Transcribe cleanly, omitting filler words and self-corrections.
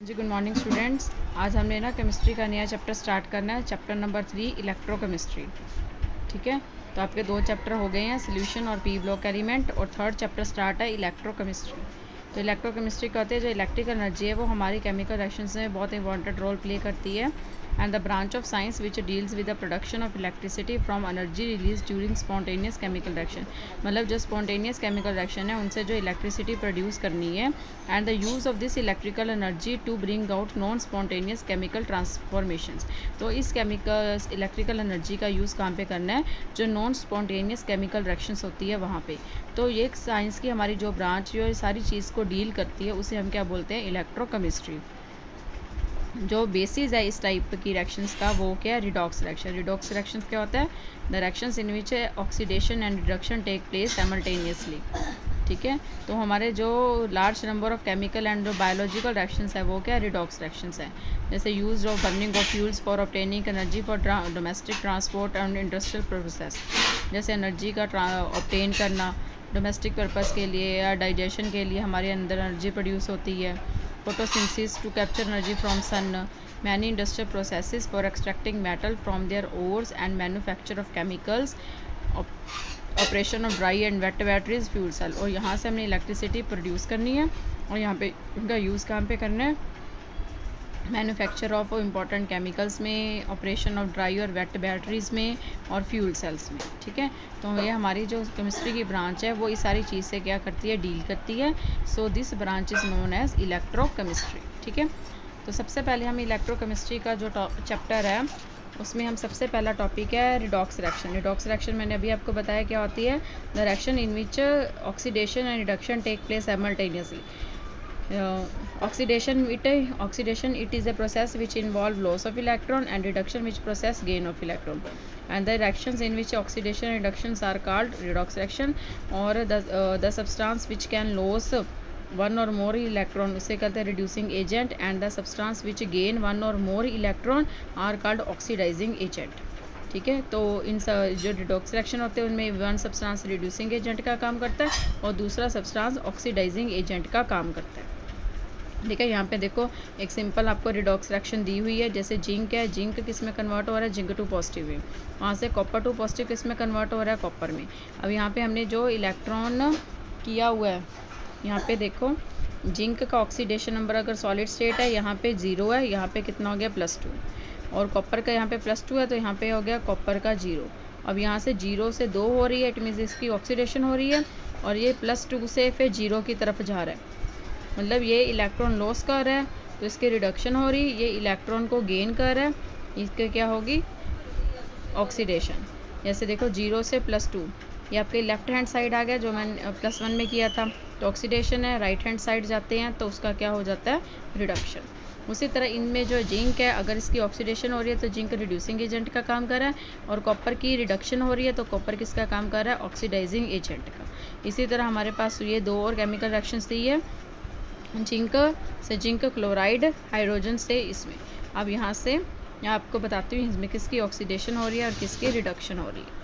जी good morning students. आज हमने ना केमिस्ट्री का नया चैप्टर स्टार्ट करना है, चैप्टर नंबर 3 इलेक्ट्रोकेमिस्ट्री। ठीक है, तो आपके 2 चैप्टर हो गए हैं, सोल्यूशन और पी ब्लॉक एलिमेंट, और थर्ड चैप्टर स्टार्ट है इलेक्ट्रोकेमिस्ट्री। तो इलेक्ट्रोकेमिस्ट्री कहते हैं जो इलेक्ट्रिकल एनर्जी है वो हमारी केमिकल रिएक्शंस में बहुत इंपॉर्टेंट रोल प्ले करती है, and the branch of science which deals with the production of electricity from energy release during spontaneous chemical reaction. मतलब जो स्पॉन्टेनियस केमिकल रिएक्शन है उनसे जो इलेक्ट्रिसिटी प्रोड्यूस करनी है, and the use of this electrical energy to bring out non spontaneous chemical transformations. तो इस electrical energy का यूज़ कहाँ पे करना है, जो नॉन स्पॉन्टेनियस केमिकल रिएक्शंस होती है वहाँ पे। तो ये साइंस की हमारी जो ब्रांच जो सारी चीज़ को डील करती है उसे हम क्या बोलते हैं, इलेक्ट्रोकेमिस्ट्री। जो बेसिस है इस टाइप की रिएक्शंस का वो क्या है, रिडॉक्स रिएक्शन। रिडॉक्स रिएक्शंस क्या होता है, the reactions in which oxidation and reduction take place simultaneously. ठीक है, तो हमारे जो large number of chemical and जो बायोलॉजिकल रिएक्शंस है वो क्या रिडॉक्स रिएक्शंस है। जैसे use of burning of fuels for obtaining energy for domestic transport and industrial process. जैसे एनर्जी का ऑब्टेन करना डोमेस्टिक पर्पज़ के लिए या डाइजेशन के लिए हमारे अंदर एनर्जी प्रोड्यूस होती है। Photosynthesis to capture energy from sun, many industrial processes for extracting metal from their ores and manufacture of chemicals, operation of dry and wet batteries, fuel cell. और यहाँ से हमने इलेक्ट्रिसिटी प्रोड्यूस करनी है और यहाँ पे इनका यूज़ कहाँ पे करना है, मैन्युफैक्चर ऑफ इम्पॉर्टेंट केमिकल्स में, ऑपरेशन ऑफ ड्राई और वेट बैटरीज में, और फ्यूल सेल्स में। ठीक है, तो ये हमारी जो केमिस्ट्री की ब्रांच है वो इस सारी चीज़ से क्या करती है, डील करती है। So this branch is known as electrochemistry. ठीक है, तो सबसे पहले हम इलेक्ट्रोकेमिस्ट्री का जो चैप्टर है उसमें हम सबसे पहला टॉपिक है रिडॉक्स रिएक्शन। रिडॉक्स रिएक्शन मैंने अभी आपको बताया क्या होती है, the reaction in which oxidation and reduction take place simultaneously. Oxidation it is a process which involve loss of electron, and reduction which process gain of electron, and the reactions in which oxidation and reductions are called redox reaction, or the substance which can lose one or more electron उसे कहते हैं reducing agent, and the substance which gain one or more electron are called oxidizing agent। ठीक है, तो इन जो redox reaction होते हैं उनमें वन सब्सटेंस रिड्यूसिंग एजेंट का काम करता है और दूसरा सब्सटेंस ऑक्सीडाइजिंग एजेंट का काम करता है। ठीक है, यहाँ पे देखो एक सिंपल आपको रिडॉक्स रिएक्शन दी हुई है। जैसे जिंक है, जिंक किस में कन्वर्ट हो रहा है, जिंक टू पॉजिटिव में। वहाँ से कॉपर टू पॉजिटिव किस में कन्वर्ट हो रहा है, कॉपर में। अब यहाँ पे हमने जो इलेक्ट्रॉन किया हुआ है, यहाँ पे देखो जिंक का ऑक्सीडेशन नंबर अगर सॉलिड स्टेट है यहाँ पे 0 है, यहाँ पे कितना हो गया +2, और कॉपर का यहाँ पे +2 है तो यहाँ पे हो गया कॉपर का 0। अब यहाँ से 0 से 2 हो रही है, इट मीन्स इसकी ऑक्सीडेशन हो रही है, और ये +2 से फिर 0 की तरफ जा रहा है, मतलब ये इलेक्ट्रॉन लॉस कर रहा है तो इसकी रिडक्शन हो रही, ये इलेक्ट्रॉन को गेन कर रहा है, इसके क्या होगी, ऑक्सीडेशन। जैसे देखो 0 से +2 ये आपके लेफ्ट हैंड साइड आ गया जो मैंने +1 में किया था, तो ऑक्सीडेशन है। राइट हैंड साइड जाते हैं तो उसका क्या हो जाता है, रिडक्शन। उसी तरह इनमें जो जिंक है अगर इसकी ऑक्सीडेशन हो रही है तो जिंक रिड्यूसिंग एजेंट का काम कर रहा है, और कॉपर की रिडक्शन हो रही है तो कॉपर किसका काम कर रहा है, ऑक्सीडाइजिंग एजेंट का। इसी तरह हमारे पास ये 2 और केमिकल रिएक्शंस दी है, जिंक से जिंक क्लोराइड, हाइड्रोजन से इसमें। अब यहाँ से मैं आपको बताती हूँ इसमें किसकी ऑक्सीडेशन हो रही है और किसकी रिडक्शन हो रही है।